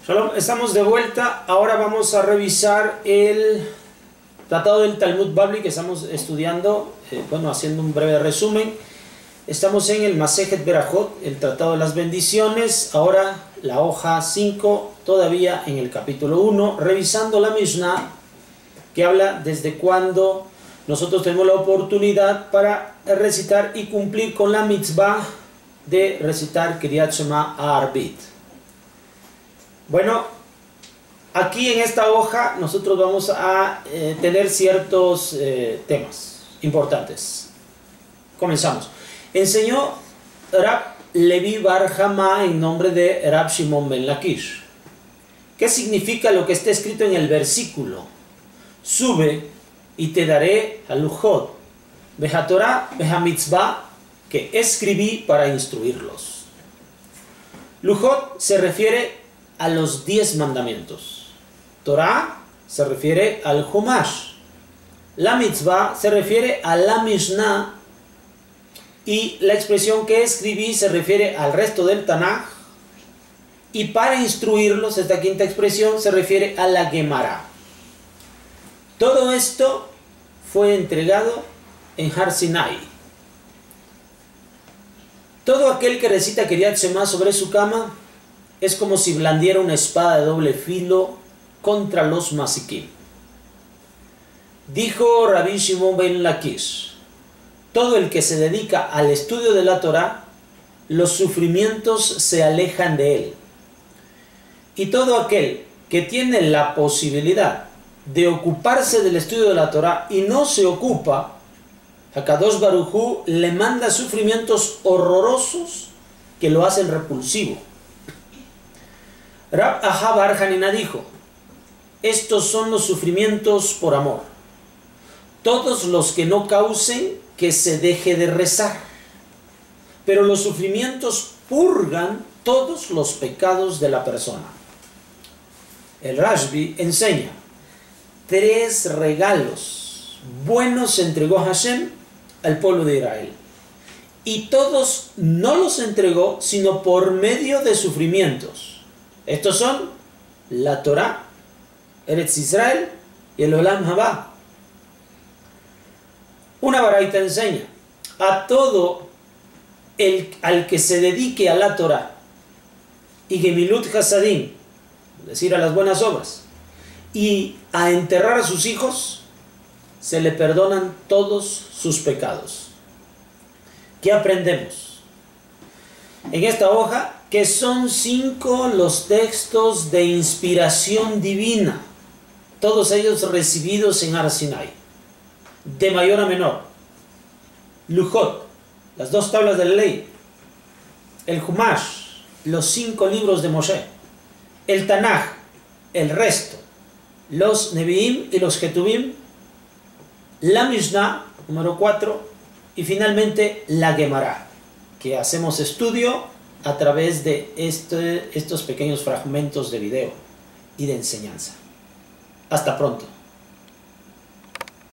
Shalom, estamos de vuelta. Ahora vamos a revisar el Tratado del Talmud Babli que estamos estudiando, haciendo un breve resumen. Estamos en el Masejet Berajot, el Tratado de las Bendiciones. Ahora la hoja 5, todavía en el capítulo 1, revisando la Mishnah que habla desde cuando nosotros tenemos la oportunidad para recitar y cumplir con la mitzvah de recitar Kriyat Shema Arbit. Bueno, aquí en esta hoja nosotros vamos a tener ciertos temas importantes. Comenzamos. Enseñó Rab Levi Bar Hama en nombre de Rab Shimon ben Lakish. ¿Qué significa lo que está escrito en el versículo? Sube y te daré a Lujot, Behatorah, Behamitzvah, que escribí para instruirlos. Lujot se refiere a los 10 mandamientos. Torah se refiere al Humash. La mitzvah se refiere a la Mishnah. Y la expresión que escribí se refiere al resto del Tanaj. Y para instruirlos, esta quinta expresión se refiere a la Gemara. Todo esto fue entregado en Har Sinai. Todo aquel que recita Kriyat Shema sobre su cama es como si blandiera una espada de doble filo contra los masikim. Dijo Rabbi Shimon ben Lakish: todo el que se dedica al estudio de la Torah, los sufrimientos se alejan de él. Y todo aquel que tiene la posibilidad de ocuparse del estudio de la Torah y no se ocupa, Hakadosh Baruj Hu le manda sufrimientos horrorosos que lo hacen repulsivo. Rab Aha bar Hanina dijo: estos son los sufrimientos por amor. Todos los que no causen que se deje de rezar. Pero los sufrimientos purgan todos los pecados de la persona. El Rashbi enseña: 3 regalos buenos entregó Hashem al pueblo de Israel. Y todos no los entregó sino por medio de sufrimientos. Estos son la Torah, Eretz Israel y el Olam Haba. Una baraita enseña: a todo al que se dedique a la Torah y Gemilut Hasadim, es decir, a las buenas obras, y a enterrar a sus hijos, se le perdonan todos sus pecados. ¿Qué aprendemos en esta hoja? Que son 5 los textos de inspiración divina, todos ellos recibidos en Har Sinai, de mayor a menor. Lujot, las 2 tablas de la ley. El Humash, los 5 libros de Moshe. El Tanaj, el resto. Los Nevi'im y los Ketuvim. La Mishnah, número 4. Y finalmente la Gemara, que hacemos estudio a través de estos pequeños fragmentos de video y de enseñanza. Hasta pronto.